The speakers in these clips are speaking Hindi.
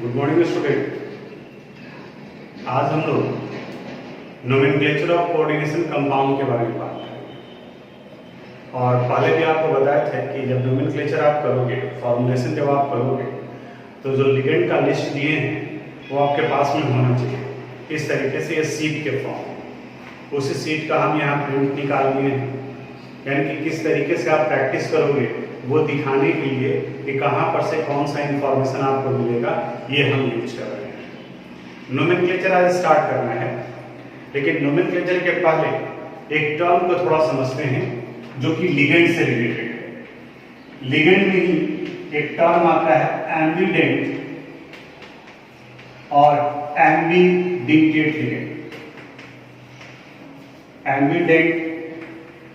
Good morning student. आज हम लोग नोमेनक्लेचर ऑफ कोऑर्डिनेशन कंपाउंड के बारे में बात करेंगे। और पहले भी आपको बताया था कि जब नोमेनक्लेचर आप करोगे, फॉर्मुलेशन जब आप करोगे, तो जो लिगेंड का लिस्ट दिए हैं वो आपके पास में होना चाहिए। इस तरीके से ये सीट के फॉर्म, उसी सीट का हम यहाँ प्रिंट निकाल लिए हैं। यानी कि किस तरीके से आप प्रैक्टिस करोगे वो दिखाने के लिए कि कहाँ पर से कौन सा इंफॉर्मेशन आपको मिलेगा, ये हम यूज कर रहे हैं। नोमेनक्लेचर आज स्टार्ट करना है, लेकिन नोमेनक्लेचर के पहले एक टर्म को थोड़ा समझते हैं जो कि लिगेंड से रिलेटेड है। लिगेंड में ही एक टर्म आता है एम्बिडेंट और एम्बिडेंटेड लिगेंड। एम्बिडेंट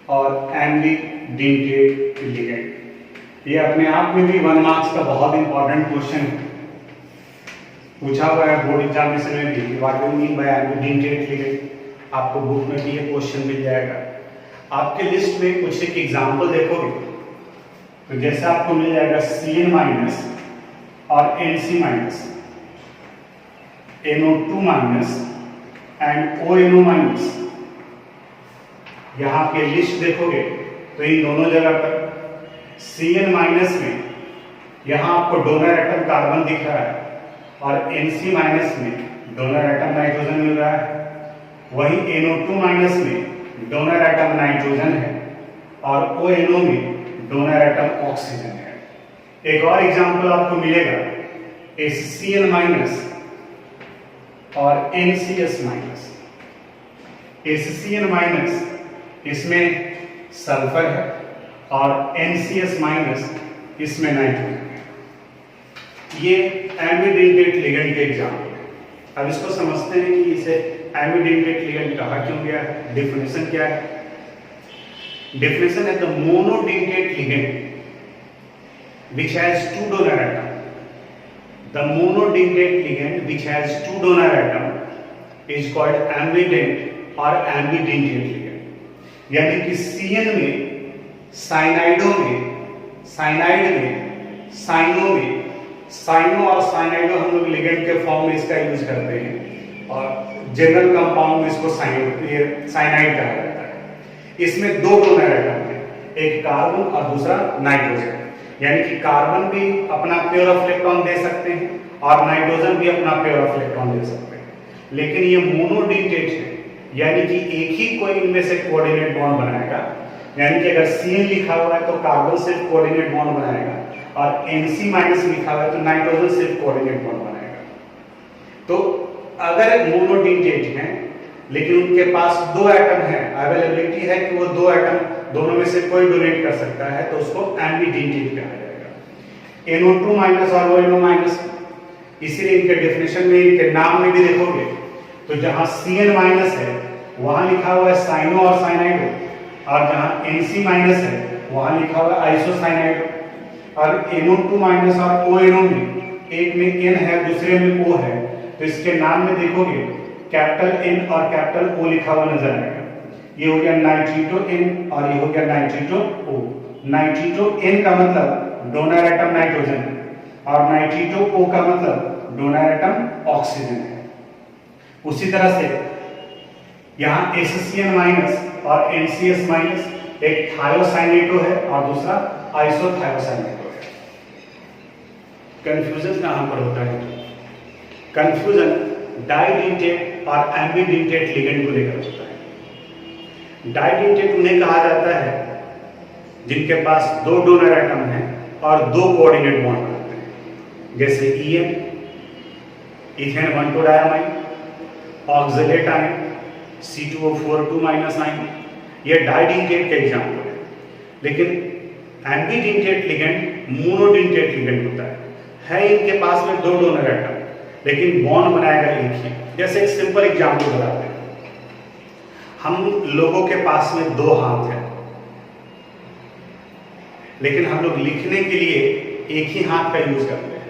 और एम्बिडेंटेड लिगेंड, ये अपने आप में भी 1 मार्क्स का बहुत इंपॉर्टेंट क्वेश्चन है, पूछा हुआ है बोर्ड एग्जामिनेशन में भी। What do you mean by ambidentate ligand? आपको बुक में भी ये क्वेश्चन मिल जाएगा। आपके लिस्ट में कुछ एक एग्जांपल देखोगे तो जैसे आपको मिल जाएगा Cn माइनस और Nc minus, NO2 minus and ONO minus. यहाँ पे लिस्ट देखोगे तो इन दोनों जगह पर Cn माइनस में यहाँ आपको डोनर एटम कार्बन दिख रहा है और Nc माइनस में डोनर एटम नाइट्रोजन मिल रहा है। वहीं NO2 माइनस में डोनर एटम नाइट्रोजन है और ONO में डोनर एटम ऑक्सीजन है। एक और एग्जांपल आपको मिलेगा HCl माइनस और NCS माइनस। HCl माइनस इसमें सल्फर है और NCS माइनस इसमें नाइट्रोजन है। ये एम्बिडेंटेड लिगेंड के एग्जांपल है। अब इसको समझते हैं कि इसे एम्बिडेंटेड लिगेंड कहा क्यों गया है, डेफिनेशन क्या है। डेफिनेशन है the monodentate ligand which has 2 donor atom. The monodentate ligand which has 2 donor atom is called ambident or ambidentate ligand. यानी कि Cn में, साइनाइडो में, साइनाइड में, साइनो में, साइनो और साइनाइडो हम लोग लिगेंड के फॉर्म में इसका यूज करते हैं और जनरल कंपाउंड में इसको साइनाइड कहा जाता है। इसमें 2 डोनर एटम है, एक कार्बन और दूसरा नाइट्रोजन। यानी कि कार्बन भी अपना पेयर ऑफ इलेक्ट्रॉन दे सकते हैं और नाइट्रोजन भी अपना पेयर ऑफ इलेक्ट्रॉन दे सकते हैं। लेकिन ये मोनोडेंटेट है, यानी कि एक ही कोई इनमें से कोऑर्डिनेट बॉन्ड बनाएगा। यानी कि अगर Cn लिखा हुआ है तो कार्बन सिर्फ कोऑर्डिनेट बॉन्ड बनाएगा और Nc माइनस लिखा हुआ है तो नाइट्रोजन सिर्फ कोऑर्डिनेट बॉन्ड बनाएगा। तो अगर मोनोडेंटेट हैं लेकिन उनके पास 2 एटम है, अवेलेबिलिटी है कि वो 2 एटम दोनों में से कोई डोनेट कर सकता है, तो उसको एम्बिडेंटेट कहा जाएगा। NO2 माइनस और ONO माइनस, इसीलिए इनके डेफिनेशन में, इनके नाम में भी देखोगे तो जहां Cn माइनस है वहां लिखा हुआ है साइनो और साइनाइडो, और जहां Nc माइनस है वहां लिखा हुआ है आइसोसाइनाइडो। और NO2 माइनस और ONO में एक में N है दूसरे में O है, तो इसके नाम में देखोगे कैपिटल N और कैपिटल O लिखा हुआ नजर आएगा। ये हो गया नाइट्रिटो N और ये हो गया नाइट्रिटो O। नाइट्रिटो N का मतलब डोनर एटम नाइट्रोजन और नाइट्रिटो O का मतलब डोनर एटम ऑक्सीजन है। उसी तरह से यहाँ HCl माइनस और NCS माइनस, एक थायोसाइनेटो है और दूसरा आइसोथायोसाइनेटो है। कंफ्यूजन कहां पर होता है? कंफ्यूजन डाइडेंटेट और एम्बिडेंटेट लिगेंड को लेकर होता है। डाइडेंटेट उन्हें कहा जाता है जिनके पास 2 डोनर एटम हैं और 2 कोऑर्डिनेट बॉन्ड बनाते हैं, जैसे EN, ethane 1,2 diamine, oxalate ion, C2O4 2- ion. ये डाइडेंटेट के एग्जांपल है। लेकिन एम्बिडेंटेट लिगेंड मोनोडेंटेट लिगेंड होता है इनके पास में 2 डोनर एटम लेकिन बॉन्ड बनाएगा एक ही। जैसे एक सिंपल एग्जांपल बताते हैं, हम लोगों के पास में 2 हाथ हैं लेकिन हम लोग लिखने के लिए एक ही हाथ का यूज करते हैं।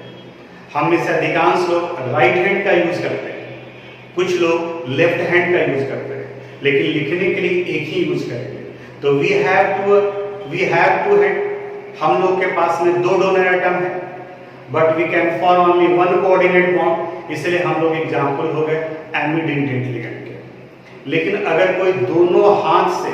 हम में से अधिकांश लोग राइट हैंड का यूज करते हैं, कुछ लोग लेफ्ट हैंड का यूज करते हैं, लेकिन लिखने के लिए एक ही यूज करेंगे। तो वी हैव टू हैड, हम लोग के पास में 2 डोनर एटम है but we can form only one coordinate bond, इसलिए हम लोग एग्जाम्पल हो गए एम्बीडेंटेट लिगेंड के। लेकिन अगर कोई दोनों हाथ से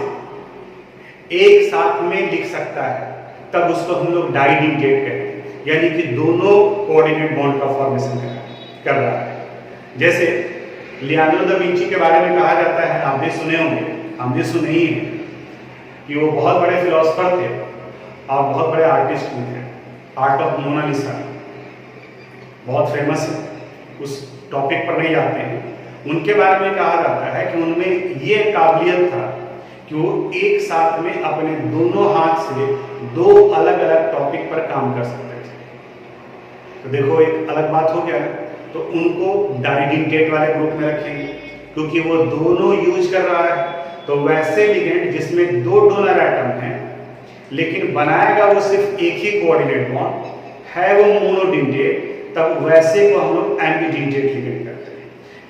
एक साथ में लिख सकता है तब उसको हम लोग डाइडेंटेट कहते हैं, यानी कि दोनों कोऑर्डिनेट बॉन्ड का फॉर्मेशन कर रहा है। जैसे लियोनार्डो दा विंची के बारे में कहा जाता है, आप भी सुने होंगे, हम भी सुने ही हैं, कि वो बहुत बड़े फिलोसफर थे और बहुत बड़े आर्टिस्ट भी थे। आर्ट ऑफ मोनालिसा बहुत फेमस है, उस टॉपिक पर नहीं जाते हैं। उनके बारे में कहा जाता है कि उनमें ये काबिलियत था कि वो एक साथ में अपने दोनों हाथ से दो अलग अलग टॉपिक पर काम कर सकते थे। तो देखो एक अलग बात हो गया, तो उनको डाइडेंटेट वाले ग्रुप में रखेंगे क्योंकि वो दोनों यूज कर रहा है। तो वैसे लिगेंड जिसमें दो डोनर एटम हैं लेकिन बनाएगा वो सिर्फ एक ही कोऑर्डिनेट बॉन्ड है, वो मोनोडेंटेट, तब वैसे को हम लोग एम्बीडेंटेट लिगेंड करते हैं।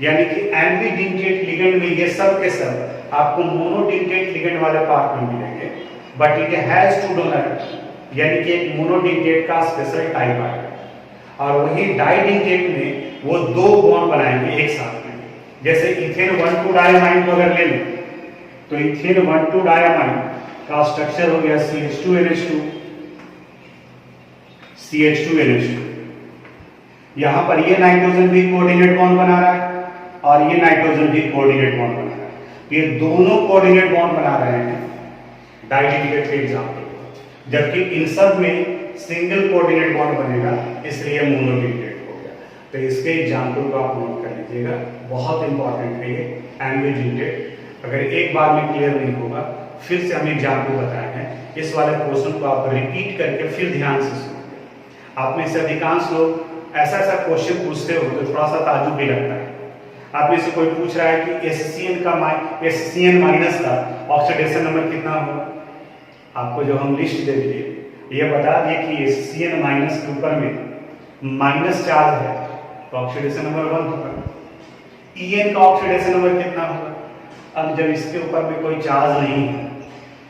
यानी कि एम्बीडेंटेट लिगेंड में ये सब के सब आपको मोनोडेंटेट लिगेंड वाले पार्ट में मिलेंगे, but it has two donor, यानी कि एक मोनोडेंटेट का स्पेशल टाइप आएगा। और वही डाइडेंटेट में वो दो बॉन्ड बनाएंगे एक साथ में। जैसे इथेन 1,2 डायमाइन को अगर ले लें तो इथेन 1,2 डायमाइन का स्ट्रक्चर हो गया CH2NH2 CH2NH2। यहां पर ये नाइट्रोजन भी कोऑर्डिनेट बॉन्ड बना रहा है और ये नाइट्रोजन भी कोऑर्डिनेट बॉन्ड बना रहा है। ये दोनों कोऑर्डिनेट बॉन्ड बना रहे हैं डाइडेंटेट के एग्जांपल, जबकि इन सब में सिंगल कोऑर्डिनेट बॉन्ड बनेगा, इसलिए मोनोडेंटेट हो गया। तो इसके एग्जांपल को आप नोट कर लीजिएगा, बहुत इंपॉर्टेंट है ये एम्बीडेंटेट। अगर एक बार में क्लियर नहीं होगा, फिर से हम एग्जांपल बताए हैं, इस वाले क्वेश्चन को आप रिपीट करके फिर ध्यान से सुनिए। आप में से अधिकांश लोग ऐसा क्वेश्चन पूछते हो तो थोड़ा सा ताज्जुब भी लगता है। आप में से कोई पूछ रहा है कि SCN माइनस का ऑक्सीडेशन नंबर कितना होगा। आपको जो हम लिस्ट दे दिए ये बता दिए कि SCN माइनस के ऊपर में माइनस चार्ज है तो ऑक्सीडेशन नंबर 1 होगा। EN का ऑक्सीडेशन नंबर कितना होगा। अब जब इसके ऊपर में कोई चार्ज नहीं है,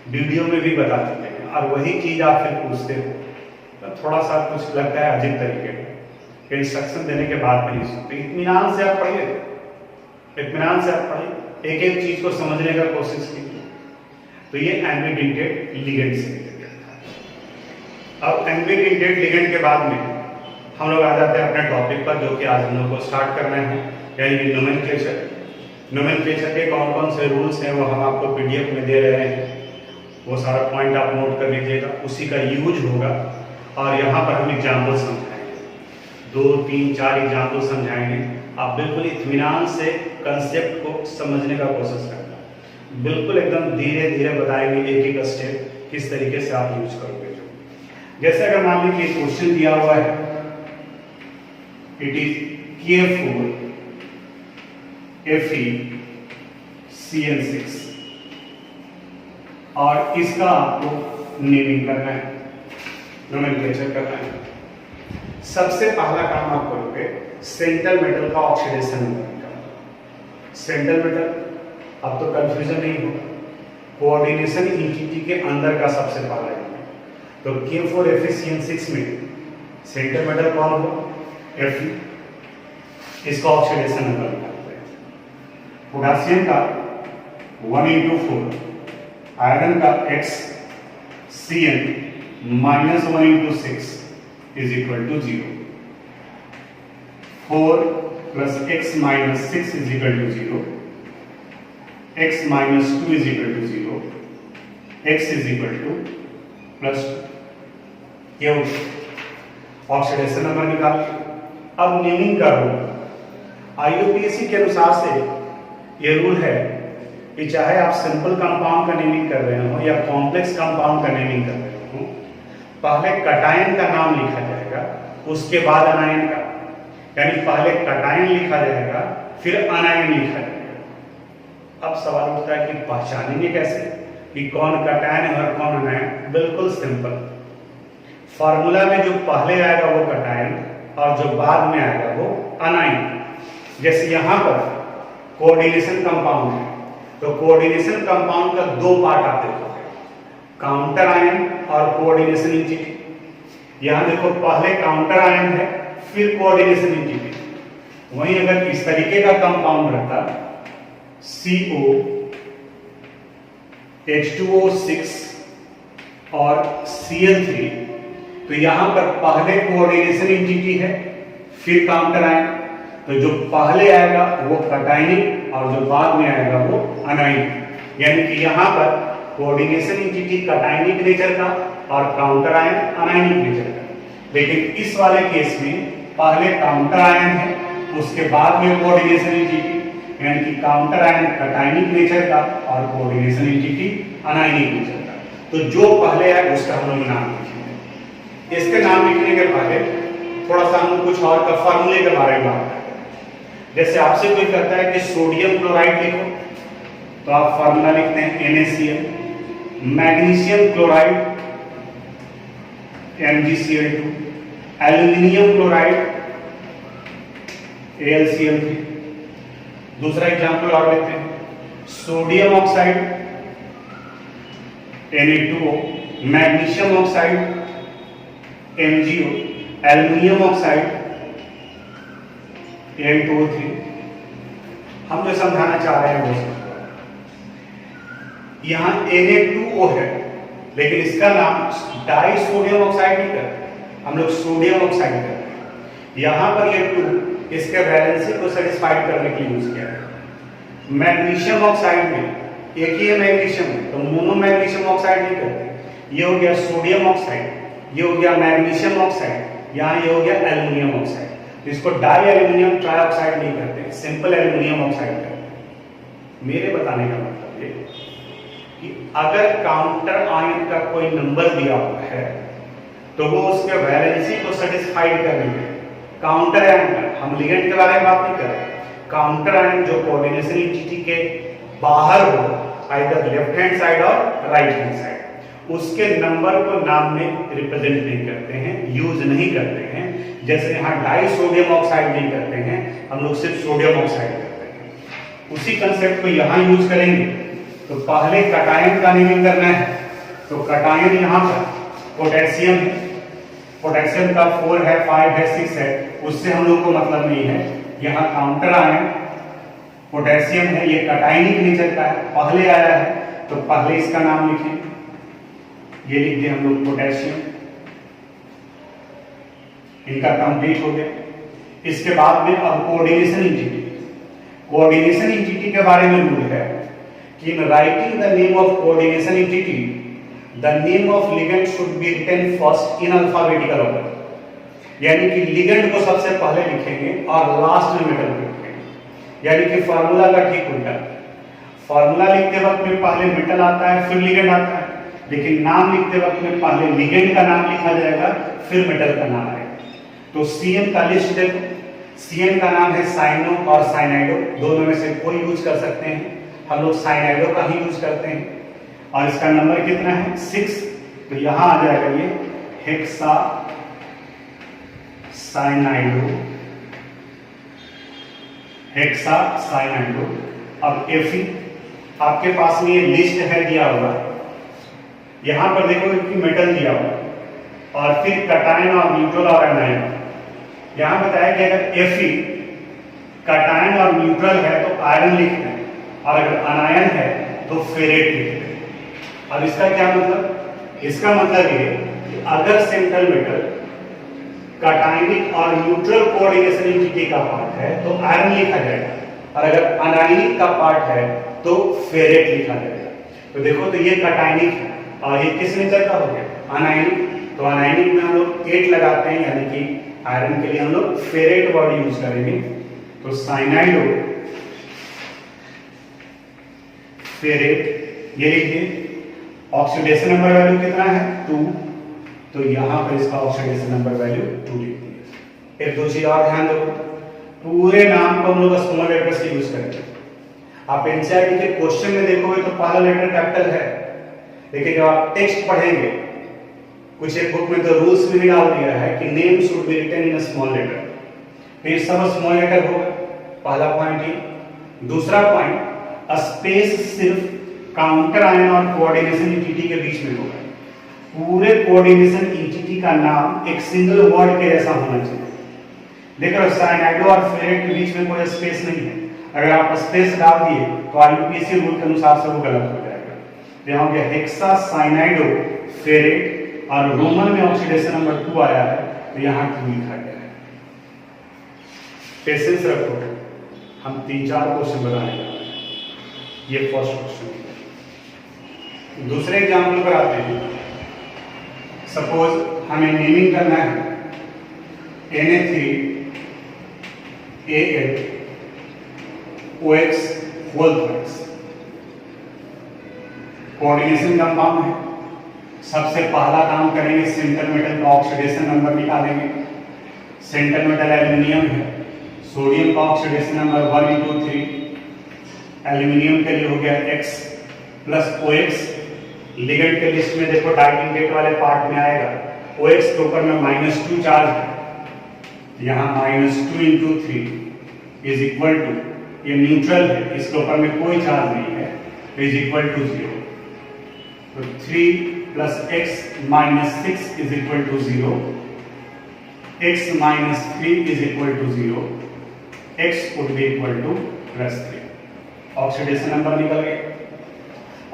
वीडियो में भी बता चुके हैं, और वही चीज आप फिर पूछते हो तो थोड़ा सा कुछ लगता है अजीब तरीके का। इंस्ट्रक्शन देने के बाद नहीं सुनते। इत्मीनान से आप पढ़िए, इत्मीनान से आप पढ़िए, एक एक चीज को समझने का कोशिश कीजिए। तो ये एम्बीडेंटेट लिगेंड से रिलेटेड था। अब एम्बीडेंटेट लिगेंड के बाद में हम लोग आ जाते हैं अपने टॉपिक पर, जो कि आज हम लोग को स्टार्ट करना है, यानी नोमेनक्लेचर। नोमेनक्लेचर के कौन कौन से रूल्स हैं वो हम आपको PDF में दे रहे हैं, वो सारा पॉइंट आप नोट कर लीजिएगा, उसी का यूज होगा। और यहाँ पर हम एग्जाम्पल समझाएंगे, 2, 3, 4 एग्जाम्पल समझाएंगे। आप बिल्कुल इत्मीनान से कंसेप्ट को समझने का कोशिश करना, बिल्कुल एकदम धीरे धीरे बताएंगे एक एक स्टेप किस तरीके से आप यूज करोगे। जैसे अगर मान लीजिए क्वेश्चन दिया हुआ है, इट इज K4 FeCN6 और इसका आपको नेमिंग करना है, नोमेनक्लेचर करना है। सबसे पहला काम आप करोगे सेंट्रल मेटल का ऑक्सीडेशन नंबर निकालना। सेंट्रल मेटल, अब तो कंफ्यूजन नहीं होगा, कोऑर्डिनेशन इंटिटी के अंदर का सबसे पहला एलिमेंट। तो K4 FeCN6 में सेंट्रल मेटल कौन होगा, Fe, इसका ऑक्सीडेशन नंबर निकालते हैं। पोटेशियम का 1/4, आयरन का XCN -1/6 is equal to 0. 4 plus x minus 6 is equal to 0. X minus 2 is equal to 0. X is equal to plus 2. ये ऑक्सीडेशन नंबर निकाल। अब नेमिंग का रूल, IUPAC के अनुसार से ये रूल है कि चाहे आप सिंपल कंपाउंड का नेमिंग कर रहे हो या कॉम्प्लेक्स कंपाउंड का नेमिंग कर रहे हो, पहले कटायन का नाम लिखा जाएगा, उसके बाद अनायन का। यानी पहले कटायन लिखा जाएगा फिर अनायन लिखा जाएगा। अब सवाल उठता है कि पहचानेंगे कैसे कि कौन कटायन है और कौन अनायन। बिल्कुल सिंपल, फॉर्मूला में जो पहले आएगा वो कटायन और जो बाद में आएगा वो अनायन। जैसे यहां पर कोऑर्डिनेशन कंपाउंड है, तो कोऑर्डिनेशन कंपाउंड का 2 पार्ट आप देखोगे, काउंटर आयन और कोऑर्डिनेशन इंटिटी। यहां देखो पहले काउंटर आयन है फिर कोऑर्डिनेशन एंटिटी। वहीं अगर इस तरीके का कंपाउंड रहता CO H2O6 और Cl3, तो यहां पर पहले कोऑर्डिनेशन एंटिटी है फिर काउंटर आयन, तो जो पहले आएगा वो कटायनिक और जो बाद में आएगा वो अनायनिक। यानी कि यहां पर कोऑर्डिनेशन एंटिटी कटायनिक नेचर का और काउंटर आयन अनायनिक नेचर का। लेकिन इस वाले केस में पहले काउंटर आयन है उसके बाद में कोऑर्डिनेशन एंटिटी, यानी कि काउंटर आयन कटायनिक नेचर का और कोऑर्डिनेशन एंटिटी अनायनिक नेचर का। तो जो पहले है उसका हम लोग नाम लिखेंगे। इसके नाम लिखने के पहले थोड़ा सा हम कुछ और का फार्मूले के बारे में बात करते हैं। जैसे आपसे कोई कहता है कि सोडियम क्लोराइड लिखो, तो आप फार्मूला लिखते हैं NaCl, magnesium chloride MgCl2, aluminium chloride AlCl3। दूसरा एग्जांपल और लेते हैं, sodium oxide Na2O, magnesium oxide MgO, aluminium oxide Al2O3। हम जो समझाना चाह रहे हैं वो यहां Na2O है, लेकिन इसका नाम डाई सोडियम ऑक्साइड नहीं करते, हम लोग सोडियम ऑक्साइड करते हैं। यहां पर ये 2 इसके वैलेंसी को सेटिस्फाइड करने के लिए यूज किया है। मैग्नीशियम ऑक्साइड में एक ही है मैग्नीशियम, तो मोनो मैग्नीशियम ऑक्साइड नहीं करते। ये हो गया सोडियम ऑक्साइड, ये हो गया मैग्नीशियम ऑक्साइड, यहाँ ये हो गया एल्यूमिनियम ऑक्साइड। तो इसको डाई एल्यूमिनियम ट्राइऑक्साइड नहीं करते, सिंपल एल्यूमिनियम ऑक्साइड करते हैं। मेरे बताने का मतलब ये कि अगर काउंटर आयन का कोई नंबर दिया हुआ है तो वो उसके वैलेंसी को सेटिस्फाइड करने के काउंटर आयन का, हम लिगेंड के बारे में बात नहीं कर रहे, काउंटर आयन जो कोऑर्डिनेशन एंटिटी के बाहर हो, आइदर लेफ्ट हैंड साइड और राइट हैंड साइड, उसके नंबर को नाम में रिप्रेजेंट नहीं करते हैं, यूज नहीं करते हैं। जैसे यहाँ डाई सोडियम ऑक्साइड नहीं करते हैं, हम लोग सिर्फ सोडियम ऑक्साइड करते हैं। उसी कंसेप्ट को यहाँ यूज करेंगे। तो पहले कटायन का नेमिंग करना है, तो कटायन यहाँ पर पोटेशियम है, पोटेशियम का 4 है, 5 है, 6 है, उससे हम लोग को मतलब नहीं है। यहाँ काउंटर आयन पोटेशियम है, ये कटायनिक नेचर का है, पहले आया है, तो पहले इसका नाम लिखें, ये लिख दिए हम लोग पोटेशियम। इनका कंप्लीट हो गया। इसके बाद में अब कोऑर्डिनेशन एंटिटी, कोऑर्डिनेशन एंटिटी के बारे में रूल है कि in writing the name of coordination entity the name of ligand should be written first in alphabetical order. यानी कि लिगेंड को सबसे पहले लिखेंगे और लास्ट में मेटल लिखेंगे। यानी कि फार्मूला का ठीक उल्टा, फार्मूला लिखते वक्त में पहले मेटल आता है फिर लिगेंड आता है, लेकिन नाम लिखते वक्त में पहले लिगेंड का नाम लिखा जाएगा फिर मेटल का नाम आएगा। तो CN का लिस्ट देखो, CN का नाम है साइनो और साइनाइडो, दोनों में से कोई यूज कर सकते हैं, हम लोग साइनाइडो का ही यूज करते हैं। और इसका नंबर कितना है 6, तो यहां आ जाएगा ये हेक्सा साइनाइडो, हेक्सा साइनाइडो। अब Fe आपके पास में ये लिस्ट है दिया हुआ, यहां पर देखो कि मेटल दिया हुआ और फिर कटायन और न्यूट्रल और एनायन। यहां बताया कि अगर Fe कटायन और न्यूट्रल है तो आयरन लिखना है, और अगर अनायन है तो फेरेट लिखना है। अब इसका क्या मतलब, इसका मतलब ये कि अगर सेंट्रल मेटल कटायनिक और न्यूट्रल कोऑर्डिनेशन एंटिटी का पार्ट है तो आयरन लिखा जाएगा, और अगर अनायनिक का पार्ट है तो फेरेट लिखा जाएगा। तो देखो, तो ये कटायनिक है और ये किस नेचर का हो गया, अनायनिक। तो अनायनिक में हम लोग 8 लगाते हैं, यानी कि आयरन के लिए हम लोग फेरेट वर्ड यूज करेंगे। तो साइनाइडो फेरेट, ये लिखिए। ऑक्सीडेशन नंबर वैल्यू कितना है 2, तो यहां पर इसका ऑक्सीडेशन नंबर वैल्यू 2 लिख दिए। एक दो चीज और ध्यान दो, पूरे नाम को हम लोग स्मॉल लेटर से यूज करेंगे। आप एनसीईआरटी के क्वेश्चन में देखोगे तो पहला लेटर कैपिटल है, लेकिन जब आप टेक्स्ट पढ़ेंगे, कुछ एक बुक में तो रूल्स भी डाल दिया है कि name should be written in small letter, तो ये सब स्मॉल लेटर होगा। पहला पॉइंट ये। दूसरा पॉइंट, स्पेस सिर्फ काउंटर आयन और कोऑर्डिनेशन एंटिटी के बीच में होगा। पूरे कोऑर्डिनेशन एंटिटी का नाम एक सिंगल वर्ड के जैसा होना चाहिए। देख रहे हो साइनाइडो और फेरेट के बीच में कोई स्पेस नहीं है। अगर आप स्पेस डाल दिए तो आईयूपीएसी रूल के अनुसार से वो गलत हो जाएगा। यहाँ हो गया हेक्सा साइनाइडो फेरेट और रोमन में ऑक्सीडेशन नंबर 2 आया है तो यहाँ 2 लिखा गया है। पेशेंस रखो, हम 3-4 क्वेश्चन बनाने जा रहे हैं। ये फर्स्ट क्वेश्चन। दूसरे एग्जाम्पल पर आते हैं। सपोज हमें नेमिंग करना है Na3AlOX whole thrice. Coordination compound है। सबसे पहला काम करेंगे सेंटर मेटल का ऑक्सीडेशन नंबर निकालेंगे। सेंटर मेटल एल्यूमिनियम है, सोडियम का ऑक्सीडेशन नंबर 1 into 3। एल्यूमिनियम के लिए हो गया X प्लस OX। लिगेंड के लिस्ट में देखो डाइकेट वाले पार्ट में आएगा OX के ऊपर में -2 चार्ज है, यहाँ -2 into 3 इज इक्वल टू, ये न्यूट्रल है, इसके ऊपर में कोई चार्ज नहीं है, इज इक्वल टू 0। तो 3 plus x minus 6 is equal to 0, x minus 3 is equal to 0, x would be equal to plus 3। Oxidation number निकल गए।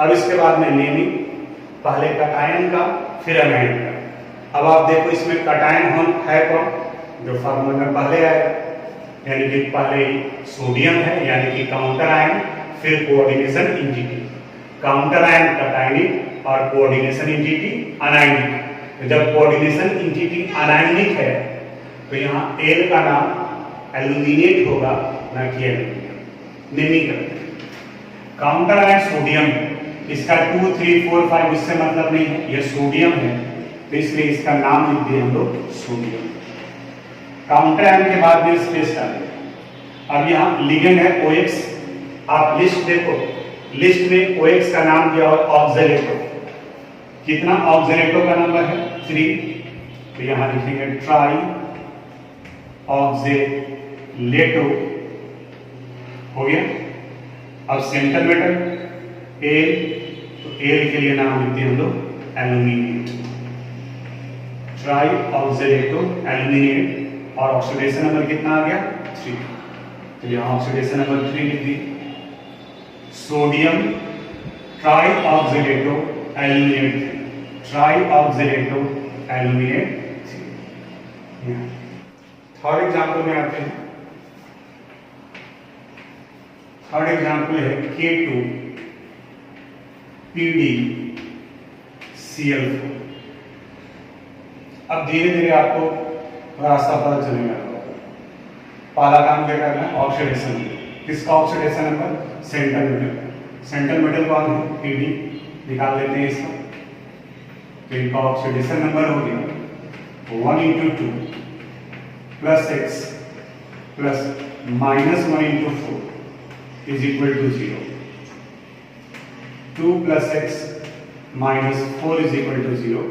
अब इसके बाद में नेमिंग, पहले कटायन का फिर एनायन का। अब आप देखो इसमें कटायन है कौन, जो फार्मूला में पहले आएगा, यानी कि पहले सोडियम है यानी कि काउंटर आयन, फिर कोऑर्डिनेशन इंटीटी। काउंटर आयन कटायनिक और कोऑर्डिनेशन इंटीटी अनायनिक। तो जब कोऑर्डिनेशन इंटीटी अनायनिक है तो यहाँ एल का नाम एल्यूमिनेट होगा, ना कि एल्यूमिनियम। नेमिंग करते हैं। काउंटर आयन सोडियम है, इसका 2, 3, 4, 5 इससे मतलब नहीं है, यह सोडियम है तो इसलिए इसका नाम लिख दिए हम लोग सोडियम। काउंटर आयन के बाद में स्पेस डालें। अब यहाँ लिगेंड है OX। आप लिस्ट देखो, लिस्ट में OX का नाम दिया हुआ ऑक्सलेटो। कितना ऑक्सलेटो का नंबर है 3, तो यहां लिखेंगे ट्राई ऑक्सलेटो। हो गया। अब सेंटर मेटल एल, तो एल के लिए नाम लिखते हैं हम लोग एल्यूमिनेट। ट्राई ऑक्सलेटो एल्यूमिनेट और ऑक्सीडेशन नंबर कितना आ गया 3, तो यहां ऑक्सीडेशन नंबर 3 लिख दिए। Sodium try ऑक्सलेटो aluminate, try ऑक्सलेटो aluminate. Third example में आते हैं। थर्ड एग्जांपल है K2PdCl4। अब धीरे धीरे आपको रास्ता पता चलेगा। पहला काम क्या करना है, ऑक्सीडेशन। किसका oxidation number, centre metal. Centre metal कौन है, Pd, निकाल लेते हैं इसका। तो इनका ऑक्सीडेशन नंबर हो गया 1 into 2 plus x plus -1 into 4 is equal to 0। 2 plus x minus 4 is equal to 0,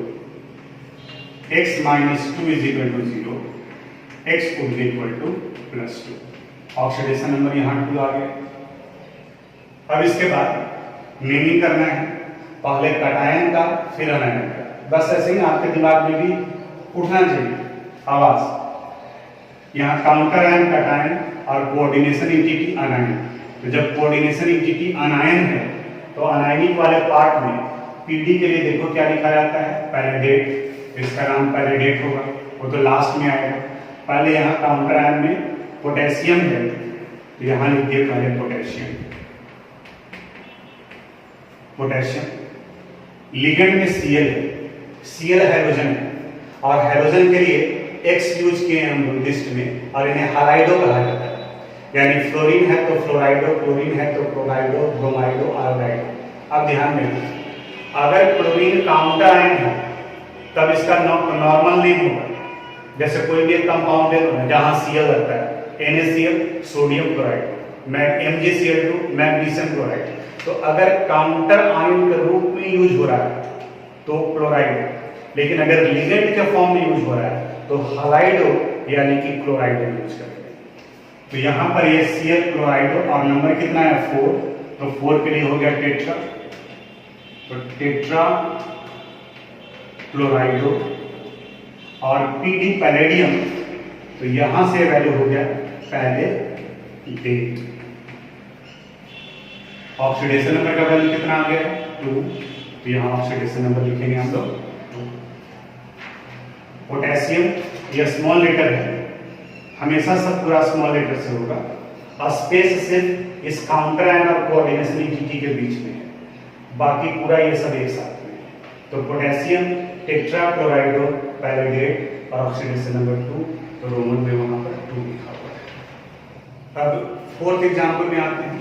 x minus 2 is equal to 0, x would be equal to plus 2। Oxidation number यहाँ 2 आ गया। अब इसके बाद नेमिंग करना है, पहले कटायन का फिर अनायन का। बस ऐसे ही आपके दिमाग में भी उठना चाहिए आवाज। यहाँ काउंटर आयन कटायन और कोऑर्डिनेशन इंटीटी अनायन। तो जब कोऑर्डिनेशन इंटीटी अनायन है तो अनायनिक वाले पार्ट में पीडी के लिए देखो क्या लिखा जाता है, पैरेडेट। इसका नाम पैरेडेट होगा, वो तो लास्ट में आएगा। पहले यहाँ काउंटर आयन में पोटेशियम है तो यहाँ लिख दिए पहले पोटेशियम। पोटेशियम लिगेंड में Cl है, Cl हाइड्रोजन है और हाइड्रोजन के लिए X यूज किए हम लोग लिस्ट में और इन्हें हालाइडो कहा जाता है। यानी फ्लोरीन है तो फ्लोराइडो, क्लोरीन है तो क्लोराइडो, ब्रोमाइडो, आयोडाइडो। अब ध्यान दें, अगर क्लोरीन काउंटर आयन है तब इसका नॉर्मल नेम होगा। जैसे कोई भी एक कंपाउंड है जहां Cl लगता है, NaCl sodium chloride, MgCl2 magnesium chloride. तो अगर काउंटर आयन के रूप में यूज हो रहा है तो क्लोराइड, लेकिन अगर लिगेंड के फॉर्म में यूज हो रहा है तो हालाइडो यानी कि क्लोराइड यूज करेंगे। तो यहां पर ये Cl क्लोराइडो और नंबर कितना है 4, तो 4 के लिए हो गया टेट्रा। तो टेट्रा क्लोराइडो और पीडी पैलेडियम, तो यहां से वैल्यू हो गया पैलेडेट। ऑक्सीडेशन नंबर का वैल्यू कितना आ गया 2, तो यहां ऑक्सीडेशन नंबर लिखेंगे हम लोग 2। पोटेशियम ये स्मॉल लेटर है, हमेशा सब पूरा स्मॉल लेटर से होगा, और स्पेस सिर्फ इस काउंटर आयन और कोऑर्डिनेशन एंटिटी के बीच में है, बाकी पूरा ये सब एक साथ में है। तो पोटेशियम टेट्राक्लोराइडो पैलेडेट और ऑक्सीडेशन नंबर 2, तो रोमन में वहां पर 2 लिखा हुआ है। अब फोर्थ एग्जांपल में आते हैं।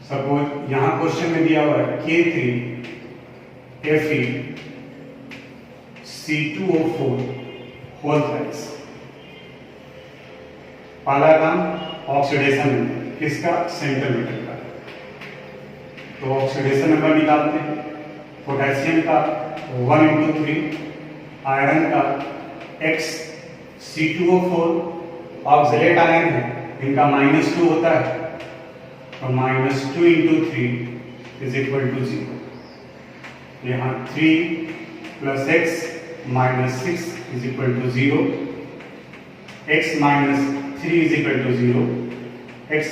सपोज यहां क्वेश्चन में दिया हुआ है K3Fe2O4 होल थ्राइस। पहला काम ऑक्सीडेशन किसका, सेंट्रल मेटल का, तो ऑक्सीडेशन नंबर निकालते हैं। पोटेशियम का 1 × 3, आयरन का X(C2O4) ऑक्सीलेट आयन है, इनका -2 होता है, तो -2 × 3 = 0। यहाँ 3 + x - 6 = 0, x - 3 = 0, x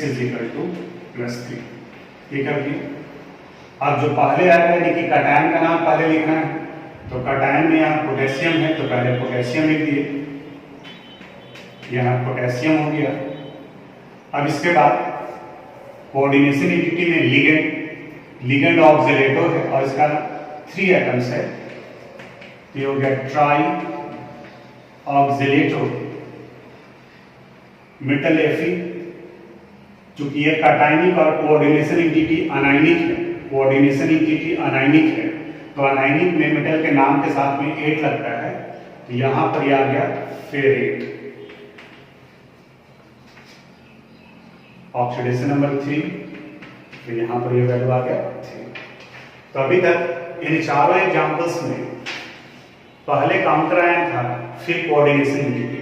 +3। ये कर दिया। अब जो पहले आएगा यानी कि कटायन का नाम पहले लिखना है, तो कटायन में यहाँ पोटेशियम है तो पहले पोटेशियम लिख दिए, यहाँ पोटेशियम हो गया। अब इसके बाद कोऑर्डिनेशन एंटिटी में लिगेंड ऑक्सीलेटो है और इसका 3 एटम्स है, तो ये हो गया ट्राई ऑक्सीलेटो मेटल Fe। चूंकि ये कटायनिक और कोऑर्डिनेशन एंटिटी अनायनिक है, तो अनायनिक में मेटल के नाम के साथ में 8 लगता है, तो यहां पर आ गया फेरेट। ऑक्सीडेशन नंबर 3, तो यहां पर ये वैल्यू आ गया 3। तो अभी तक इन चारों एग्जांपल्स में पहले काउंटर आयन था, फिर कोऑर्डिनेशन एंटिटी,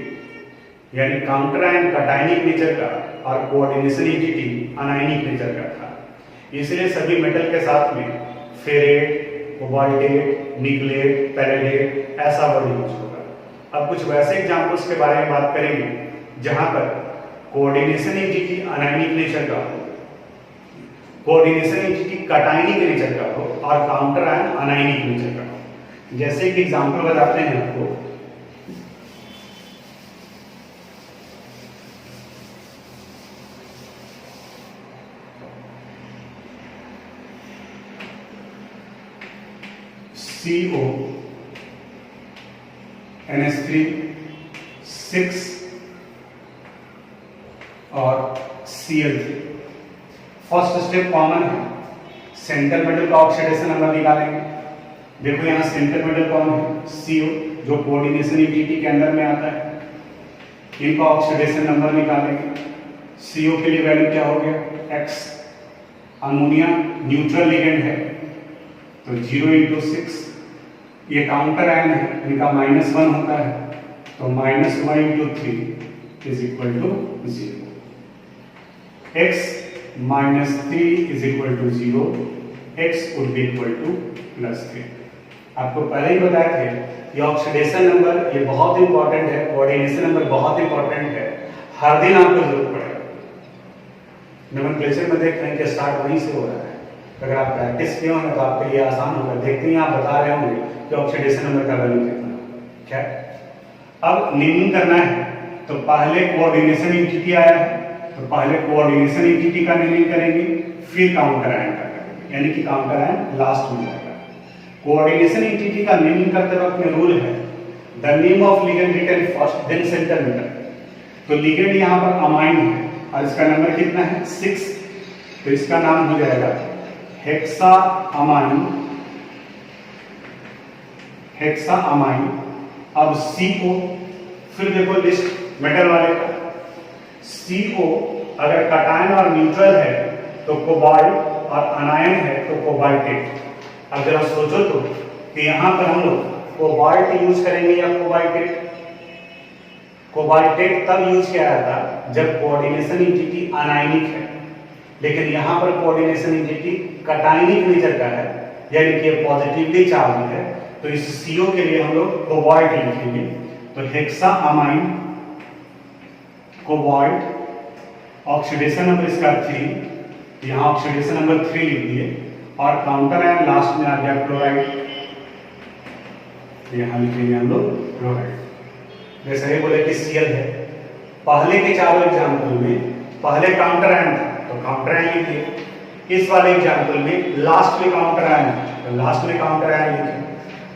यानी काउंटर आयन कटायनिक नेचर का और कोऑर्डिनेशन एंटिटी अनायनिक नेचर का था। इसलिए सभी मेटल के साथ में फेरेट, कोबाल्टेट, निकलेट, पैलेडेट ऐसा वर्ड यूज होगा। अब कुछ वैसे एग्जांपल्स के बारे में बात करेंगे जहां पर कोऑर्डिनेशन एंटिटी अनायनिक नेचर का हो, कोऑर्डिनेशन एंटिटी कटायनिक नेचर का हो और काउंटर आयन अनायनिक नेचर का हो। जैसे कि एग्जांपल बताते हैं आपको, CO NH3 6 और Cl3। फर्स्ट स्टेप कॉमन है, सेंटर मेटल का ऑक्सीडेशन नंबर निकालेंगे। देखो यहाँ सेंटर मेटल कौन है, CO, जो कोऑर्डिनेशन एंटिटी के अंदर में आता है। इनका ऑक्सीडेशन नंबर निकालेंगे। CO के लिए वैल्यू क्या हो गया X। अमोनिया न्यूट्रल लिगेंड है, तो 0 × 6। ये काउंटर आयन है, इनका -1 होता है, तो -1 × 3 = 0। x - 3 = 0, x would be equal to +3। आपको पहले ही बताया थे कि ऑक्सीडेशन नंबर ये बहुत इंपॉर्टेंट है, कोऑर्डिनेशन नंबर बहुत इंपॉर्टेंट है, हर दिन आपको जरूरत पड़ेगा। नोमेनक्लेचर में देख रहे हैं कि स्टार्ट वहीं से हो रहा है, अगर आप प्रैक्टिस किए होंगे तो आपके लिए आसान होगा। देखते ही आप बता रहे होंगे कि ऑक्सीडेशन नंबर का वैल्यू कितना क्या। अब नेमिंग करना है, तो पहले कोऑर्डिनेशन एंटिटी आया है, तो पहले कोऑर्डिनेशन एंटिटी का नेमिंग करेंगे, फिर काउंटर आयन का करेंगे, यानी कि काउंटर आयन लास्ट में जाएगा। कोऑर्डिनेशन एंटिटी का नेमिंग करते वक्त में रूल है, the name of ligand written first then centre metal. तो लिगेंड यहाँ पर अमाइन है और इसका नंबर कितना है 6, तो इसका नाम हो जाएगा हेक्साअमाइन। अब CO, फिर देखो लिस्ट मेटल वाले का, CO अगर कटायन और न्यूट्रल है तो कोबाल्ट और अनायन है तो कोबाल्टेट। अब जरा सोचो तो कि यहां पर हम लोग कोबाल्ट यूज करेंगे या कोबाल्टेट। कोबाल्टेट तब यूज किया जाता जब कोऑर्डिनेशन एंटिटी अनायनिक है, लेकिन यहां पर कोऑर्डिनेशन एंटिटी कटायनिक नेचर का है, यानी कि पॉजिटिवली चार्ज है, तो इस CO के लिए हम लोग कोबाल्ट लिखेंगे। तो hexa amine cobalt, oxidation number इसका 3, यहाँ ऑक्सीडेशन नंबर 3 लिख दिए, और काउंटर आयन लास्ट में आ गया क्लोराइड, यहाँ लिखेंगे हम लोग क्लोराइड। जैसे ही बोले कि Cl है, पहले के चारों एग्जाम्पल में पहले काउंटर आयन था तो काउंटर आयन लिखिए, इस वाले एग्जाम्पल में लास्ट में काउंटर आयन है तो लास्ट में काउंटर आयन लिखिए।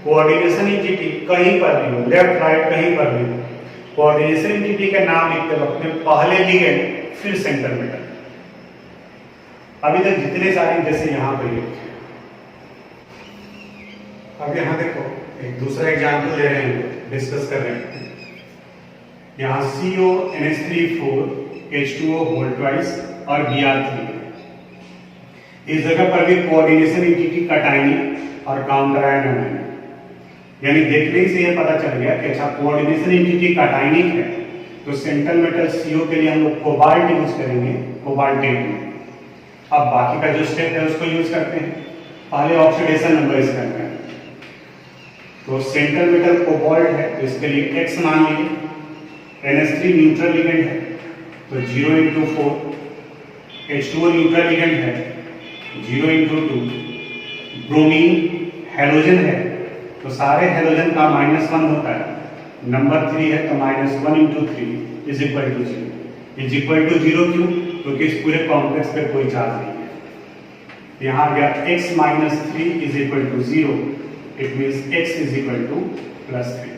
कोऑर्डिनेशन एंटिटी कहीं पर भी हो, लेफ्ट राइट कहीं पर भी हो, कोऑर्डिनेशन एंटिटी का नाम लिखते वक्त में पहले लिगेंड फिर सेंटर मेटल। अभी तक जितने सारे जैसे यहाँ पर लिखे, अब यहाँ देखो एक दूसरा एग्जाम्पल ले रहे हैं, डिस्कस कर रहे हैं। यहाँ CONH3 H2O होल ट्वाइस और Br3, इस जगह पर भी कोऑर्डिनेशन एंटिटी कटायनिक और काउंटर आयन है, यानी देखने से ये पता चल गया कि अच्छा कोऑर्डिनेशन एंटिटी कटायनिक है तो सेंट्रल मेटल CO के लिए हम लोग कोबाल्ट यूज करेंगे, कोबाल्टेट में। अब बाकी का जो स्टेप है उसको यूज करते हैं। पहले ऑक्सीडेशन नंबर इसका है, तो सेंट्रल मेटल कोबाल्ट है तो इसके लिए X मान लीजिए, NH3 न्यूट्रल लिगेंड है तो 0 × 4, H2O न्यूट्रल लिगेंड है 0 × 2, ब्रोमीन हैलोजन है तो सारे हैलोजन का -1 होता है, नंबर 3 है तो -1 × 3 is equal to 0। Is equal to 0 क्यों? क्योंकि इस पूरे कॉम्प्लेक्स पे कोई चार्ज नहीं है। यहाँ आ गया x - 3 is equal to 0, it means x is equal to +3।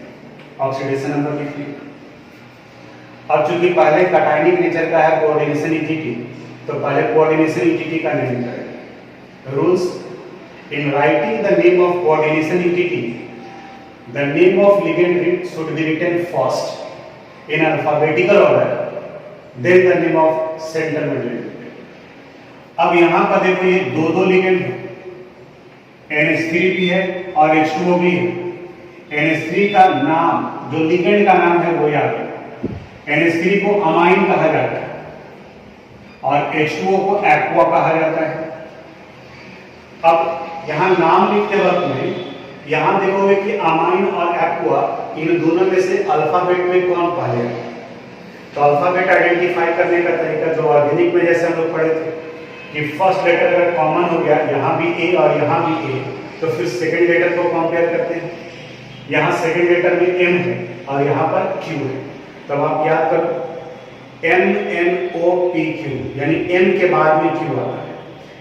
Oxidation number लिखिए। अब चूंकि पहले कटायनिक नेचर का है कोऑर्डिनेशन एंटिटी, तो पहले कोऑर्डिनेशन एंटिटी का नेम करें। Rules: in writing the name of coordination entity, the name of ligand should be written first in alphabetical order, then the name of central metal entity. अब यहाँ पर देखो ये दो लिगेंड है, NH3 भी है और H2O भी है। NH3 का नाम, जो लिगेंड का नाम है वो याद है, NH3 को अमाइन कहा जाता है और H2O को एक्वा कहा जाता है। अब यहाँ नाम लिखते वक्त में यहाँ देखोगे कि अमाइन और एक्वा, इन दोनों में से अल्फाबेट में कौन पहले है। तो अल्फाबेट आइडेंटिफाई करने का तरीका जो ऑर्गेनिक में जैसे हम लोग पढ़े थे कि फर्स्ट लेटर अगर कॉमन हो गया, यहाँ भी A और यहाँ भी A, तो फिर सेकंड लेटर को कंपेयर करते हैं। यहाँ सेकंड लेटर में M है और यहाँ पर Q है, तब आप याद करो MNOPQ, यानी M के बाद में Q आता है,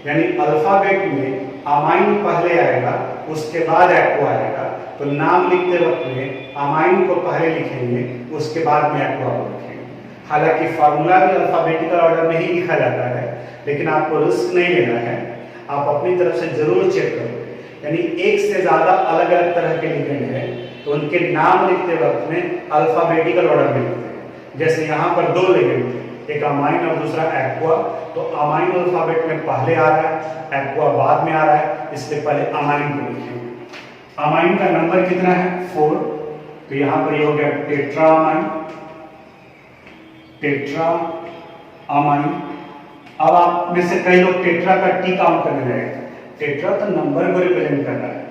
यानी अल्फाबेट में अमाइन पहले आएगा उसके बाद एक्वा आएगा। तो नाम लिखते वक्त में अमाइन को पहले लिखेंगे उसके बाद में एक्वा को लिखेंगे। हालांकि फार्मूला भी अल्फाबेटिकल ऑर्डर में ही लिखा जाता है, लेकिन आपको रिस्क नहीं लेना है, आप अपनी तरफ से जरूर चेक करो। यानी एक से ज्यादा अलग अलग तरह के लिगेंड है तो उनके नाम लिखते वक्त में अल्फाबेटिकल ऑर्डर में लिखते हैं। जैसे यहाँ पर दो लिगेंड थे, एक अमाइन और दूसरा एक्वा, तो अमाइन अल्फाबेट में पहले आ रहा है, एक्वा बाद में आ रहा है, इसलिए पहले अमाइन को लिखेंगे। अमाइन का नंबर कितना है? 4, तो यहाँ पर ये हो गया टेट्रा अमाइन, टेट्रा अमाइन। अब आप में से कई लोग टेट्रा का टी काउंट करने जाएंगे। टेट्रा तो नंबर को रिप्रेजेंट कर रहा है,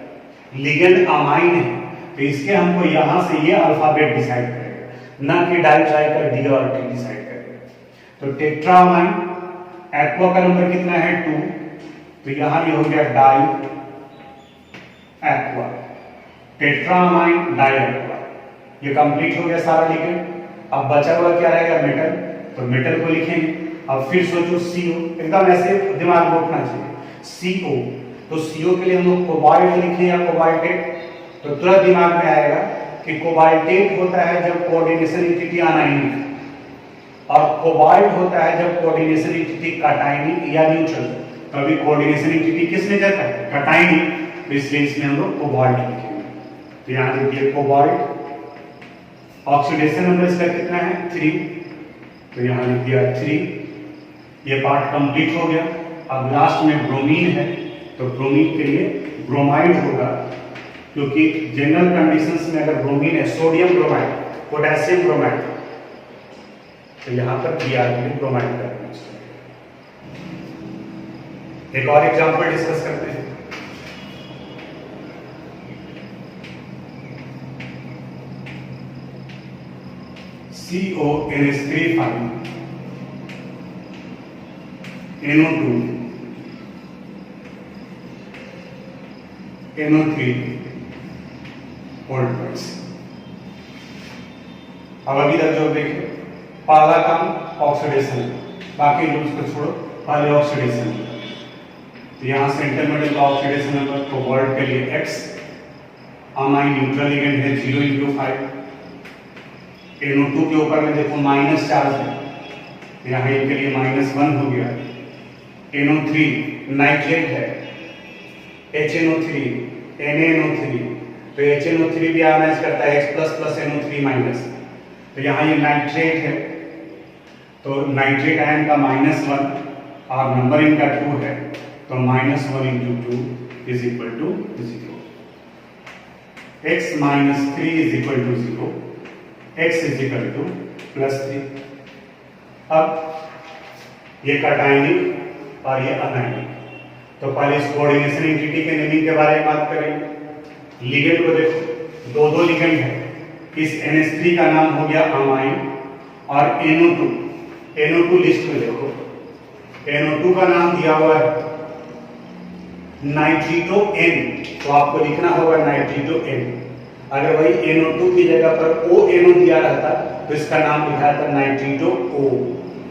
लिगेंड अमाइन है तो इसके हमको यहाँ से ये अल्फाबेट डिसाइड करेगा, ना कि डाई ट्राई का डी और टी डिसाइड करेगा। तो टेट्रा अमाइन, एक्वा का नंबर कितना है? 2, तो यहाँ ये हो गया di aqua, tetra amine di aqua. ये कंप्लीट हो गया सारा लिगेंड। अब बचा हुआ क्या रहेगा? मेटल, तो मेटल को लिखेंगे। अब फिर सोचो CO, एकदम ऐसे दिमाग में उठना चाहिए। CO, तो CO के लिए हम लोग कोबाल्ट लिखें या कोबाल्टेट, तो तुरंत दिमाग में आएगा कि कोबाल्टेट होता है जब कोऑर्डिनेशन एंटिटी अनायनिक और कोबाल्ट होता है जब कोऑर्डिनेशन एंटिटी कटायनिक या न्यूट्रल। तो अभी कोऑर्डिनेशन एंटिटी किस नेचर का है? कटायनिक, तो इसलिए इसमें हम लोग कोबाल्ट लिखेंगे। तो यहाँ देखिए कोबाल्ट, ऑक्सीडेशन नंबर इसका कितना है? 3, तो यहाँ लिख दिया 3। ये पार्ट कंप्लीट हो गया। अब लास्ट में ब्रोमीन है, तो ब्रोमीन के लिए ब्रोमाइड होगा, क्योंकि जनरल कंडीशंस में अगर ब्रोमीन है, सोडियम ब्रोमाइड, पोटेशियम ब्रोमाइड, तो यहाँ पर Br के लिए ब्रोमाइड करना चाहिए। एक और एग्जांपल डिस्कस करते हैं। CONH3 NO2 NO3 volt. अब अभी तक जो देखिए पहला काम ऑक्सीडेशन, बाकी रूल्स को छोड़ो, पहले ऑक्सीडेशन। तो यहाँ सेंटर मेटल का ऑक्सीडेशन नंबर कोबाल्ट के लिए X, अमाइन न्यूट्रल लिगेंड है 0x5, NO2 के ऊपर में देखो माइनस चार्ज है, यहाँ इनके लिए -1 हो गया। NO3 नाइट्रेट है, HNO3 NaNO3, तो HNO3 भी आयनाइज करता है X++ NO3-, तो यहाँ ये नाइट्रेट है, तो नाइट्रेट आयन का -1 और नंबर इनका 2 है, तो -1 × 2 = 0। X - 3 = 0, X = +3। अब ये कटायनिक और ये अनायनिक, तो पहले इस कोऑर्डिनेशन एंटिटी के नेमिंग के बारे में बात करेंगे। लिगेंड को देखो, दो लिगेंड है, इस NH3 का नाम हो गया अमाइन और NO2 लिस्ट में देखो NO2 का नाम दिया हुआ है नाइट्रिटो N, तो आपको लिखना होगा नाइट्रिटो N। अगर वही NO2 की जगह पर ONO दिया रहता तो इसका नाम लिखा था नाइट्रिटो O।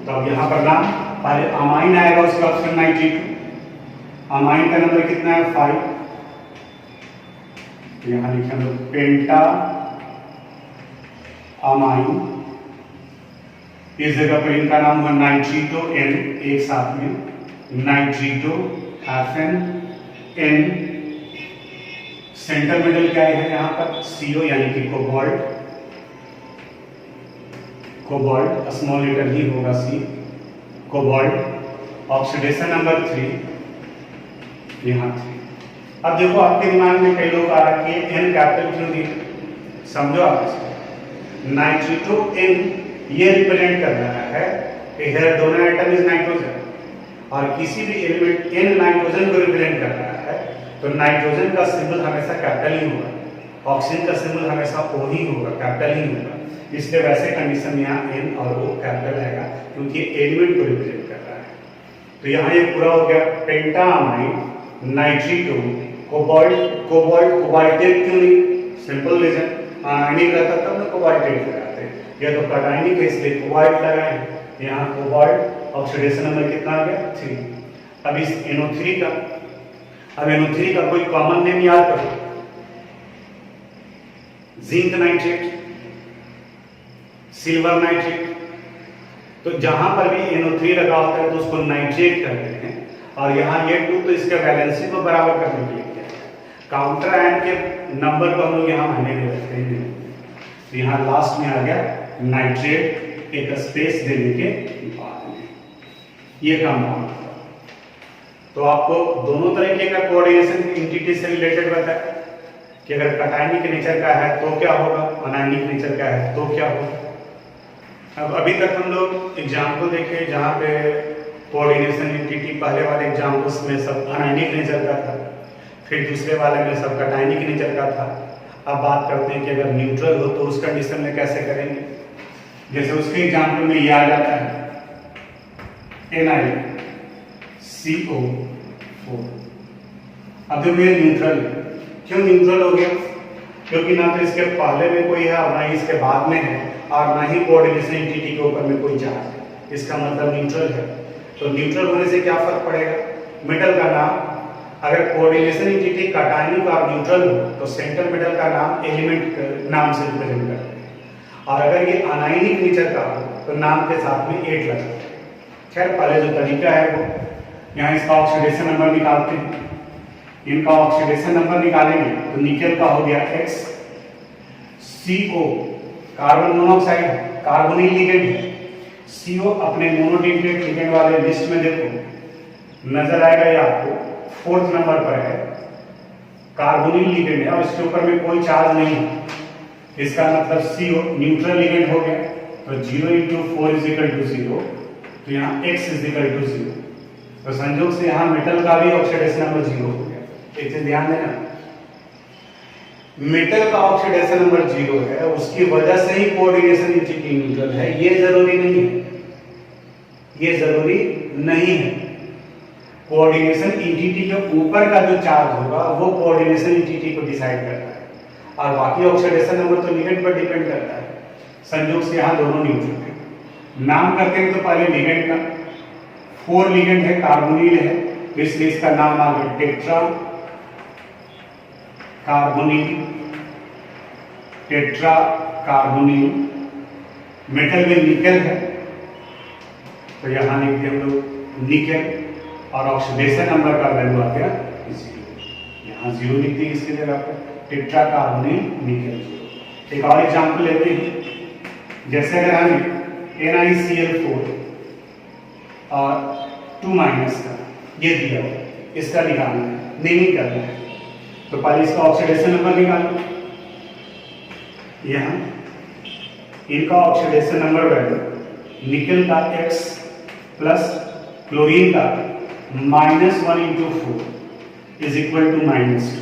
तो अब यहाँ पर नाम पहले अमाइन आएगा, उसका ऑप्शन नाइट्रिटो। अमाइन का नंबर कितना है 5, तो यहाँ लिखे हम लोग पेंटा अमाइन, इस जगह पर इनका नाम हुआ नाइट्रिटो N, एक साथ में नाइट्रिटो FN। सेंटर मेटल क्या है यहाँ पर CO यानी कि कोबाल्ट स्मॉल लेटर ही होगा C, कोबाल्ट। ऑक्सीडेशन नंबर 3 यहाँ 3। अब देखो आपके दिमाग में कई लोग आ रहा है कि N कैपिटल क्यों दी, समझो आप इसको। नाइट्रिटो N ये रिप्रेजेंट कर रहा है कि here donor atom is nitrogen, और किसी भी एलिमेंट N नाइट्रोजन को रिप्रेजेंट कर रहा है, तो नाइट्रोजन का सिंबल हमेशा कैपिटल ही होगा, ऑक्सीजन का सिंबल हमेशा O ही होगा, कैपिटल ही होगा। इसलिए वैसे कंडीशन में यहाँ N और O कैपिटल आएगा, क्योंकि एलिमेंट को रिप्रेजेंट कर रहा है। तो यहाँ ये पूरा हो गया पेंटामाइन नाइट्रिटो कोबाल्टेट क्यों नहीं, सिंपल रीजन, आयनिक रहता तब ना कोबाल्टेट लगाते हैं, या तो कटायनिक है इसलिए कोबाल्ट लगाए, यहाँ कोबाल्ट। ऑक्सीडेशन नंबर कितना आ गया 3। अब इस NO3 का कोई कॉमन नेम याद करो, जिंक नाइट्रेट, सिल्वर नाइट्रेट। तो जहां पर भी NO3 लगा होता है तो उसको नाइट्रेट कहते हैं, और यहाँ ये 2 तो इसके वैलेंसी को बराबर करने के लिए किया है। काउंटर आयन के नंबर को हम लोग यहाँ मायने दे रखते हैं, तो यहाँ लास्ट में आ गया नाइट्रेट एक स्पेस देने के बाद में ये काम होगा। तो आपको दोनों तरीके का कोऑर्डिनेशन एंटिटी से रिलेटेड बताया कि अगर कटायनिक नेचर का है तो क्या होगा, अनायनिक नेचर का है तो क्या होगा। अब अभी तक हम लोग एग्जाम्पल देखे जहाँ पे कोऑर्डिनेशन एंटिटी पहले वाले एग्जाम्पल्स में सब अनायनिक नेचर का था, फिर दूसरे वाले में सब कटायनिक नेचर का था। अब बात करते हैं कि अगर न्यूट्रल हो तो उस कंडीशन में कैसे करेंगे। जैसे उसके एग्जाम्पल में ये आ जाता है NiCO4। अब जो ये न्यूट्रल है, क्यों न्यूट्रल हो गया, क्योंकि ना तो इसके पहले में कोई है और ना ही इसके बाद में है, और ना ही कोऑर्डिनेशन एंटिटी के ऊपर में कोई चार्ज है, इसका मतलब न्यूट्रल है। तो न्यूट्रल होने से क्या फर्क पड़ेगा, मेटल का नाम अगर कोऑर्डिनेशन एंटिटी कटायनिक और न्यूट्रल हो तो सेंटर मेटल का नाम एलिमेंट नाम से रिप्रेजेंट करते हैं, और अगर ये अनायनिक नेचर का हो तो नाम के साथ में 8 लगता है। खैर पहले जो तरीका है वो यहाँ इसका ऑक्सीडेशन नंबर निकालते हैं, इनका ऑक्सीडेशन नंबर निकालेंगे तो निकेल का हो गया X, CO carbon monoxide carbonyl ligand है, CO अपने मोनोडेंटेट लिगेंड वाले लिस्ट में देखो नजर आएगा, ये आपको 4th नंबर पर है, कार्बोनिल लिगेंड है और इसके ऊपर में कोई चार्ज नहीं है, इसका मतलब CO न्यूट्रल लिगेंड हो गया। तो 0 × 4 = 0, तो यहाँ X = 0, तो संयोग से यहाँ मेटल का भी ऑक्सीडेशन नंबर 0 हो गया। एक चीज ध्यान देना, मेटल का ऑक्सीडेशन नंबर 0 है, उसकी वजह से ही कोऑर्डिनेशन एंटिटी न्यूट्रल है, ये जरूरी नहीं है, ये जरूरी नहीं है। कोऑर्डिनेशन एंटिटी के ऊपर का जो चार्ज होगा वो कोऑर्डिनेशन एंटिटी को डिसाइड करता है, और बाकी ऑक्सीडेशन नंबर तो लिगेंड पर डिपेंड करता है। संयोग से यहाँ दोनों न्यूट्रल है। नाम करते हैं तो पहले लिगेंड का, 4 लिगेंड है, कार्बोनिल है, तो इसलिए इसका नाम आ गया tetra carbonyl, tetra carbonyl. Metal में निकल है तो यहां लिख दिया हम लोग निकल, और ऑक्सीडेशन नंबर का वैल्यू आ गया 0, यहां 0 लिख दिए इसकी जगह पर, टेट्रा कार्बोनिल निकल। एक और एग्जांपल लेते हैं, जैसे अगर हम NiCl4 और 2- का ये दिया हुआ, इसका निकालना है, नेमिंग करना है, तो पहले इसका ऑक्सीडेशन नंबर निकालो। यहां इनका ऑक्सीडेशन नंबर वैल्यू निकल का X प्लस क्लोरीन का -1 × 4 is equal to -2,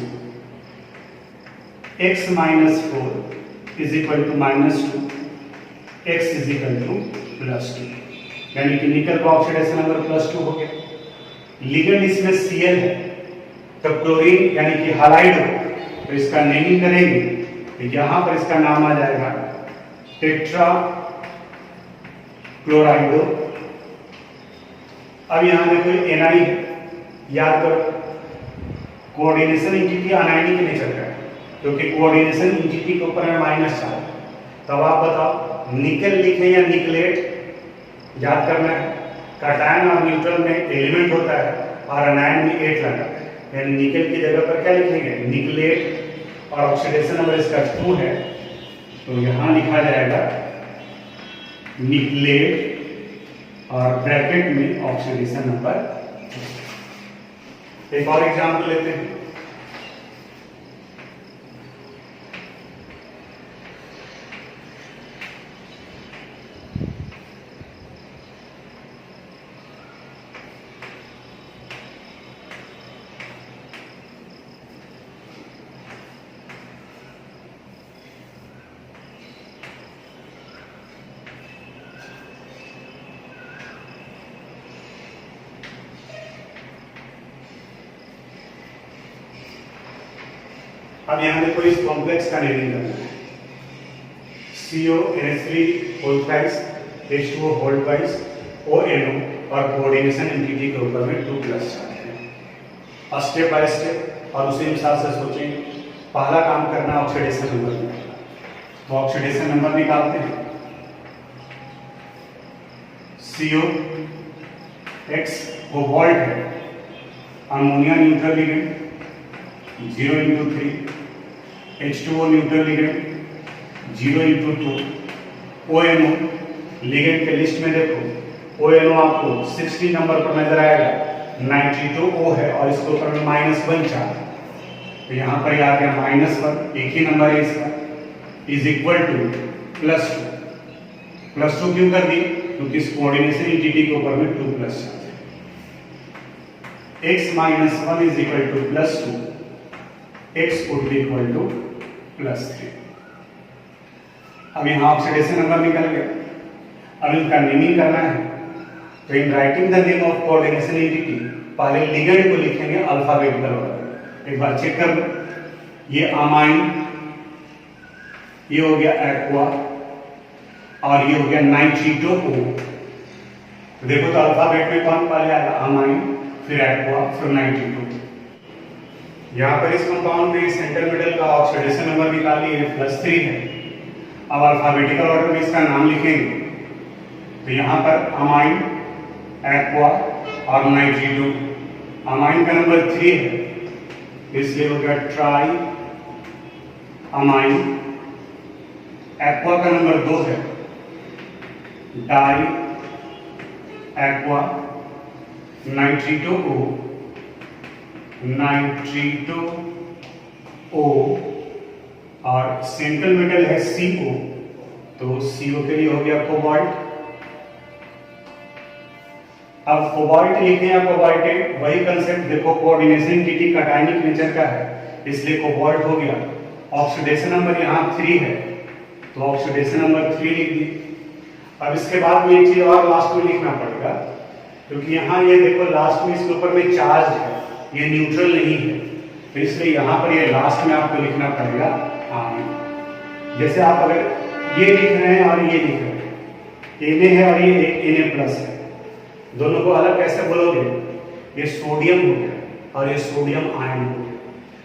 X - 4 is equal to -2, X is equal to +2, यानी कि निकल का ऑक्सीडेशन नंबर +2 हो गया। लिगेंड इसमें Cl है, तो क्लोरीन यानी कि हालाइड हो, तो इसका नेमिंग करेंगे, तो यहां पर इसका नाम आ जाएगा टेट्रा क्लोराइडो। अब यहां देखो एनआई है, याद करो कोऑर्डिनेशन एंटिटी अनायनिक नेचर का है, क्योंकि कोऑर्डिनेशन एंटिटी के ऊपर है माइनस चार्ज। तब आप बताओ निकल लिखें या निकलेट, याद करना है। कैटायन और न्यूट्रल में एलिमेंट होता है और अनायन में 8 लगा है, यानी निकल की जगह पर क्या लिखेंगे निकलेट, और ऑक्सीडेशन नंबर इसका 2 है, तो यहां लिखा जाएगा निकलेट और ब्रैकेट में ऑक्सीडेशन नंबर। एक और एग्जांपल लेते हैं, अब यहां देखो इस कॉम्प्लेक्स का नेमिंग करना है, CONH3 H2O ONO, और कोऑर्डिनेशन एंटिटी के ऊपर में 2+ चार्ज है। स्टेप बाय स्टेप और उसी हिसाब से सोचेंगे। पहला काम करना है ऑक्सीडेशन नंबर निकालना, तो ऑक्सीडेशन नंबर निकालते हैं। COX कोबाल्ट है, ammonia neutral ligand 0 × 3, H2O neutral ligand 0 × 2, ONO ligand के लिस्ट में देखो ONO आपको 60 नंबर पर नजर आएगा, 92O है और इसके ऊपर में -1 चार्ज, तो यहाँ पर आ गया -1, एक ही नंबर है इसका, इज इक्वल टू +2। +2 क्यों कर दी? क्योंकि इस कोऑर्डिनेशन एंटिटी के ऊपर में 2+ चार्ज है। X - 1 is equal to +2, X would be equal to +3। अब यहाँ ऑक्सीडेशन नंबर निकल गया। अब इनका नेमिंग करना है, तो इन writing the name of coordination entity पहले लिगेंड को लिखेंगे अल्फाबेटिकल ऑर्डर। एक बार चेक कर लो, ये अमाइन, ये हो गया एक्वा, और ये हो गया नाइट्रिटो-O। तो देखो तो अल्फाबेट में कौन पहले आएगा? अमाइन, फिर एक्वा, फिर नाइट्रिटो। यहाँ पर इस कंपाउंड में सेंटर मिडल का ऑक्सीडेशन नंबर निकालिए, +3 है। अब अल्फाबेटिकल ऑर्डर में इसका नाम लिखेंगे, तो यहाँ पर अमाइन, एक्वा और नाइट्रिटो। अमाइन का नंबर 3 है, इसलिए हो गया ट्राई अमाइन। एक्वा का नंबर 2 है, डाई एक्वा। नाइट्रिटो-O, नाइट्रिटो-O, और सेंट्रल मेटल है CO, तो CO के लिए हो गया कोबाल्ट। अब कोबाल्ट लिखें या कोबाल्टेट, वही कंसेप्ट देखो, कोऑर्डिनेशन एंटिटी कैटायनिक नेचर का है, इसलिए कोबाल्ट हो गया। ऑक्सीडेशन नंबर यहाँ 3 है, तो ऑक्सीडेशन नंबर 3 लिख दिए। अब इसके बाद में एक चीज और लास्ट में लिखना पड़ेगा, क्योंकि यहाँ ये देखो लास्ट में इसके ऊपर में चार्ज है, ये न्यूट्रल नहीं है, तो इसलिए यहाँ पर ये लास्ट में आपको लिखना पड़ेगा आयन। जैसे आप अगर ये लिख रहे हैं और ये लिख रहे हैं, Na है और ये Na प्लस है, दोनों को अलग कैसे बोलोगे? ये सोडियम हो गया और ये सोडियम आयन हो गया।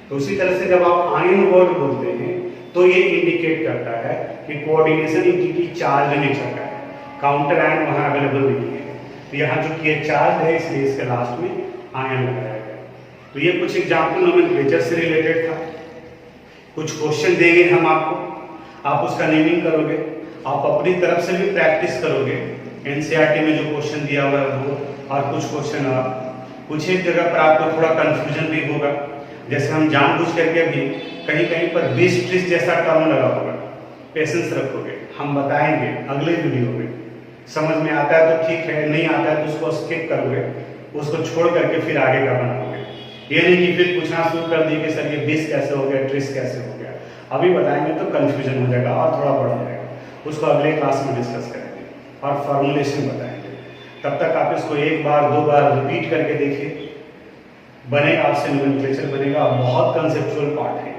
तो उसी तरह से जब आप आयन वर्ड बोलते हैं तो ये इंडिकेट करता है कि कोऑर्डिनेशन इंटिटी चार्ज नेचर का है, काउंटर आयन वहां अवेलेबल नहीं है। तो यहाँ जो कि चार्ज है इसलिए इसके लास्ट में आयन लगाया गया। तो ये कुछ एग्जाम्पल नोमेनक्लेचर से रिलेटेड था। कुछ क्वेश्चन देंगे हम आपको, आप उसका नेमिंग करोगे, आप अपनी तरफ से भी प्रैक्टिस करोगे। एनसीईआरटी में जो क्वेश्चन दिया हुआ है वो, और कुछ क्वेश्चन आप कुछ एक जगह पर आपको थोड़ा कंफ्यूजन भी होगा, जैसे हम जानबूझ करके भी कहीं कहीं पर 20 ट्रिस जैसा टर्म लगा होगा। पेशेंस रखोगे, हम बताएंगे अगले वीडियो में। समझ में आता है तो ठीक है, नहीं आता है तो उसको स्किप करोगे, उसको छोड़ करके फिर आगे का बनाओगे। ये नहीं कि फिर पूछना शुरू कर दिए कि सर ये 20 कैसे हो गया, ट्रिस कैसे हो गया। अभी बताएंगे तो कंफ्यूजन हो जाएगा और थोड़ा बढ़ जाएगा, उसको अगले क्लास में डिस्कस करेंगे और फॉर्मुलेशन बताएंगे। तब तक आप इसको एक बार 2 बार रिपीट करके देखिए, बनेगा आपसे नोमेनक्लेचर बनेगा। बहुत कंसेप्चुअल पार्ट है।